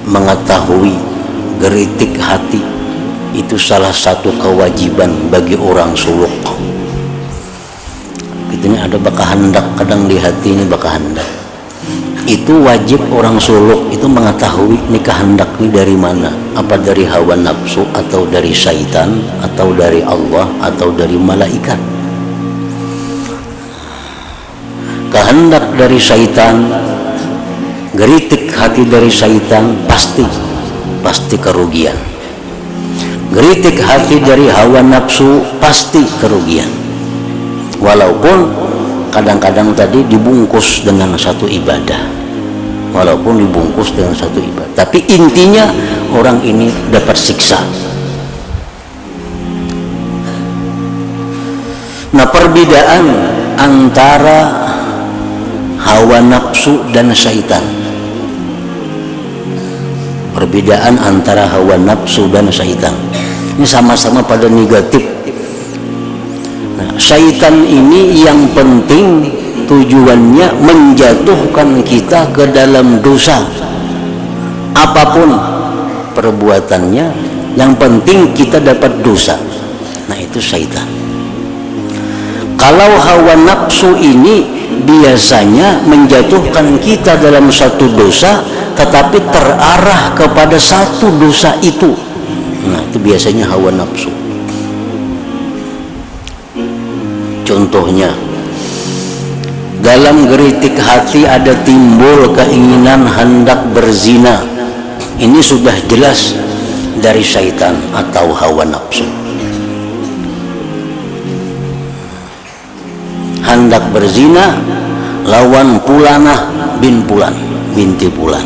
mengetahui geritik hati itu salah satu kewajiban bagi orang suluk. Ini ada bakal hendak, kadang di hati ini bakal hendak. Itu wajib orang suluk itu mengetahui ini kehendak ini dari mana, apa dari hawa nafsu atau dari syaitan atau dari Allah atau dari malaikat. Kehendak dari syaitan, geritik hati dari syaitan pasti kerugian. Geritik hati dari hawa nafsu pasti kerugian. Walaupun kadang-kadang tadi dibungkus dengan satu ibadah, tapi intinya orang ini dapat siksa. Nah, perbedaan antara hawa nafsu dan syaitan, ini sama-sama pada negatif. Nah, syaitan ini yang penting tujuannya menjatuhkan kita ke dalam dosa. Apapun perbuatannya, yang penting kita dapat dosa. Nah, itu syaitan. Kalau hawa nafsu ini biasanya menjatuhkan kita dalam satu dosa, tetapi terarah kepada satu dosa itu. Nah, itu biasanya hawa nafsu. Contohnya, dalam geritik hati ada timbul keinginan hendak berzina. Ini sudah jelas dari syaitan atau hawa nafsu. Hendak berzina lawan Pulanah binti Pulan.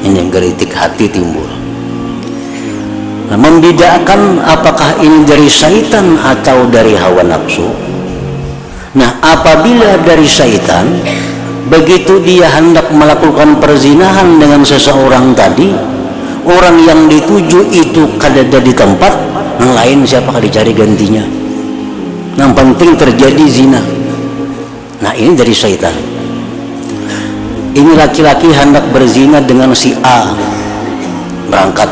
Ini geritik hati timbul. Nah, membedakan apakah ini dari syaitan atau dari hawa nafsu. Nah, apabila dari syaitan, begitu dia hendak melakukan perzinahan dengan seseorang tadi, orang yang dituju itu kadada di tempat, yang lain siapakah dicari gantinya. Yang penting terjadi zina. Nah, ini dari syaitan. Ini laki-laki hendak berzina dengan si A, berangkat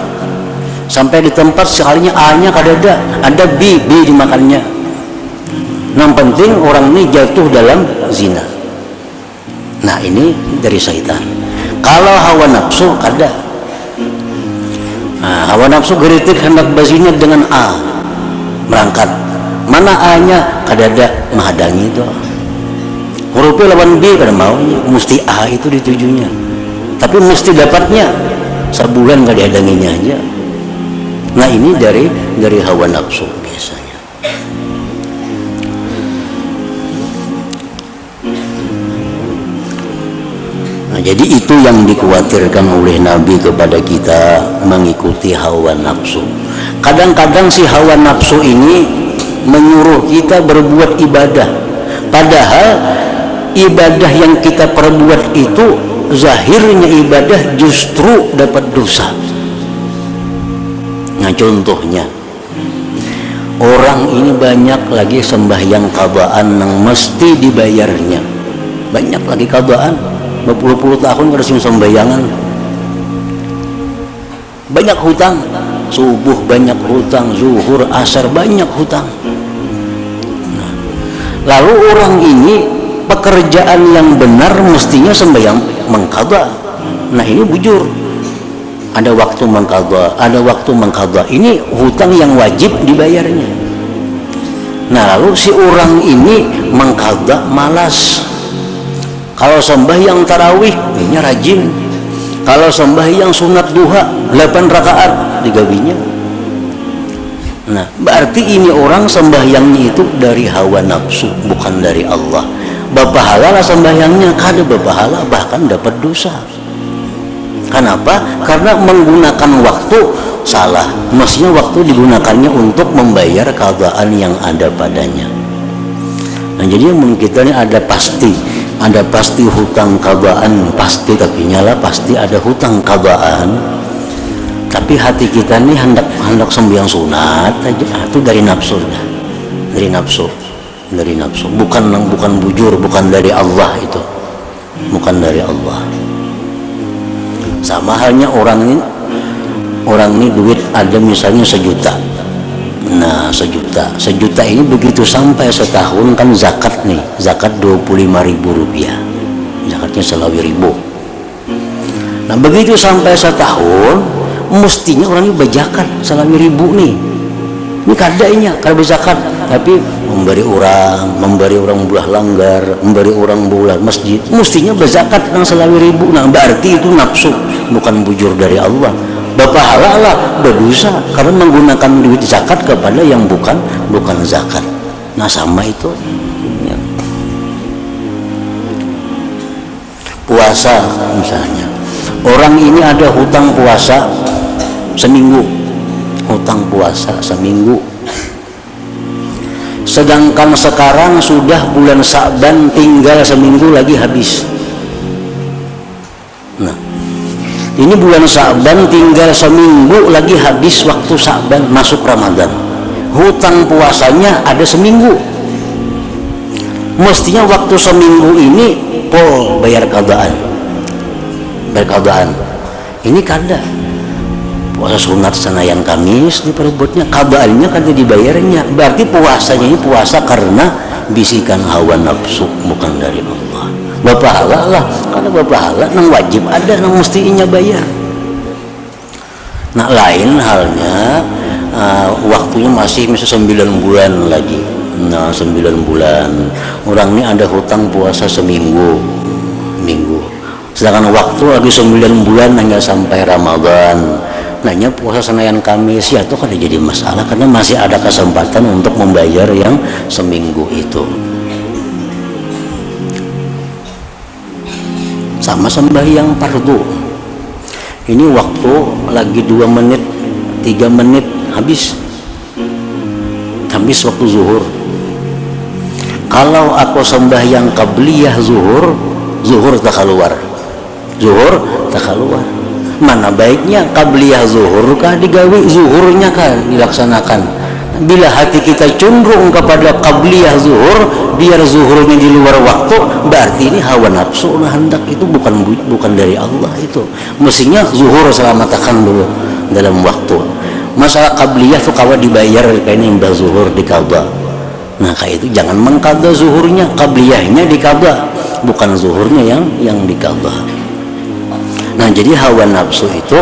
sampai di tempat sekalinya A-nya kadada, ada B dimakannya. Yang penting orang ini jatuh dalam zina. Nah, ini dari syaitan. Kalau hawa nafsu kada. Nah, hawa nafsu geritik hendak berzina dengan A, berangkat. Mana A-nya kadada menghadangi itu. Hurufnya lawan B kada maunya, mesti A itu ditujunya. Tapi mesti dapatnya sebulan gak dihadanginya aja. Nah, ini dari hawa nafsu biasanya. Nah, jadi itu yang dikhawatirkan oleh Nabi kepada kita, mengikuti hawa nafsu. Kadang-kadang si hawa nafsu ini menyuruh kita berbuat ibadah, padahal ibadah yang kita perbuat itu zahirnya ibadah justru dapat dosa. Nah, contohnya orang ini banyak lagi sembahyang qadaan yang mesti dibayarnya, banyak lagi qadaan berpuluh-puluh tahun harus sembayangan, banyak hutang, subuh banyak hutang, zuhur, asar banyak hutang. Nah, lalu orang ini pekerjaan yang benar mestinya sembahyang mengqadha. Nah, ini bujur, ada waktu mengqadha, ini hutang yang wajib dibayarnya. Nah, lalu si orang ini mengqadha malas. Kalau sembahyang tarawih ini rajin, kalau sembahyang sunat duha 8 rakaat digawinya. Nah, berarti ini orang sembahyangnya itu dari hawa nafsu, bukan dari Allah. Berpahala lah sembahyangnya, kada berpahala, bahkan dapat dosa. Kenapa? Karena menggunakan waktu salah. Maksudnya waktu digunakannya untuk membayar qadaan yang ada padanya. Nah, jadi yang kita ini ada pasti hutang qadaan, pasti, tapi nyala pasti ada hutang qadaan. Tapi hati kita ini hendak sembahyang sunat aja, itu dari nafsu, dari nafsu, bukan bujur, bukan dari Allah itu, bukan dari Allah. Sama halnya orang ini duit ada misalnya 1 juta. Nah 1 juta ini begitu sampai setahun kan zakat nih, zakat 25.000 rupiah, zakatnya selawi ribu. Nah begitu sampai setahun mestinya orang ini bajakan selawi ribu nih, ini kadainya kalau berzakat, tapi memberi orang buah langgar, memberi orang buah masjid, mestinya berzakat yang selawi ribu. Nah berarti itu nafsu, bukan bujur dari Allah. Berpahala lah, berdosa karena menggunakan duit zakat kepada yang bukan zakat. Nah sama itu ya. Puasa misalnya, orang ini ada hutang puasa seminggu, sedangkan sekarang sudah bulan Sa'ban, tinggal seminggu lagi habis. Nah ini bulan Sa'ban tinggal seminggu lagi habis waktu Sa'ban masuk Ramadan, hutang puasanya ada seminggu. Mestinya waktu seminggu ini pol bayar qadaan. Ini kada puasa sunat Senayan Kamis diperbuatnya, qadaannya kada dibayarnya. Berarti puasanya ini puasa karena bisikan hawa nafsu, bukan dari Allah. Berpahala lah, karena berpahala nang wajib ada, nang mestinya bayar. Nah lain halnya waktunya masih misal 9 bulan lagi. Nah 9 bulan orang ini ada hutang puasa seminggu, sedangkan waktu lagi 9 bulan hingga sampai Ramadan. Nanya puasa Senayan Kamis ya itu kan jadi masalah karena masih ada kesempatan untuk membayar yang seminggu itu. Sama sembahyang fardu, ini waktu lagi 2 menit 3 menit habis waktu zuhur. Kalau aku sembahyang qabliyah zuhur tak keluar. Mana baiknya qabliyah zuhur kah digawi, zuhurnya kah dilaksanakan? Bila hati kita cenderung kepada qabliyah zuhur, biar zuhurnya di luar waktu, berarti ini hawa nafsu hendak, itu bukan dari Allah. Itu mestinya zuhur selamatkan dulu dalam waktu. Masalah qabliyah tuh kawa dibayar kayaknya imbal zuhur diqadha. Nah kayak itu jangan mengqadha zuhurnya, qabliyahnya diqadha, bukan zuhurnya yang diqadha. Nah jadi hawa nafsu itu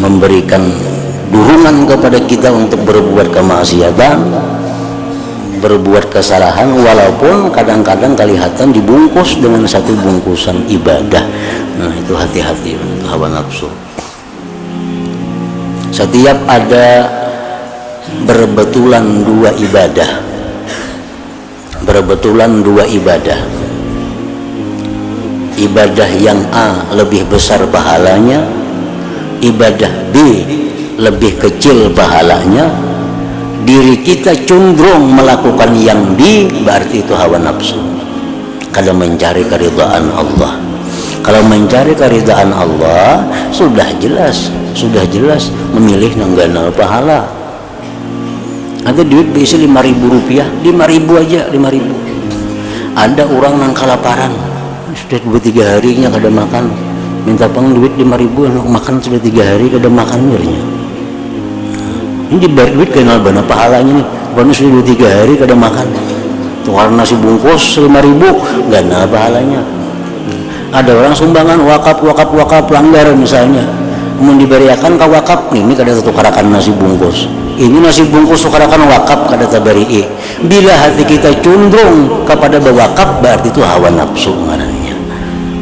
memberikan dorongan kepada kita untuk berbuat kemaksiatan, berbuat kesalahan, walaupun kadang-kadang kelihatan dibungkus dengan satu bungkusan ibadah. Nah itu hati-hati, itu hawa nafsu. Setiap ada berbetulan dua ibadah, ibadah yang A lebih besar pahalanya, ibadah B lebih kecil pahalanya, diri kita cenderung melakukan yang B, berarti itu hawa nafsu. Kalau mencari keridhaan Allah, kalau mencari keridhaan Allah sudah jelas memilih nangganal pahala. Ada duit bisa 5.000 rupiah, 5.000 aja, 5.000. Ada orang nang kelaparan, sudah 2-3 harinya kada makan, minta duit 5.000, makan sudah 3 hari kada makan mirnya. Ini dibayar duit kenal bana pahalanya nih, baru sudah 2-3 hari kada makan, tukar nasi bungkus 5.000 gana pahalanya. Ada orang sumbangan wakaf langgar misalnya, mau diberiakan ke wakaf, ini kada tukarakan nasi bungkus, ini nasi bungkus tukarakan wakaf kada tabari. Bila hati kita cenderung kepada berwakaf, berarti itu hawa nafsu ngaranya,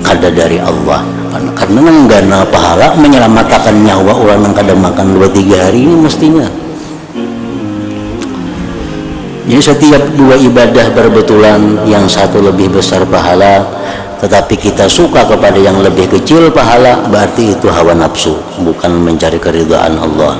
kada dari Allah. Karena menggana pahala, menyelamatkan nyawa orang yang kada makan 2-3 hari ini mestinya. Jadi setiap dua ibadah berbetulan, yang satu lebih besar pahala, tetapi kita suka kepada yang lebih kecil pahala, berarti itu hawa nafsu, bukan mencari keridhaan Allah.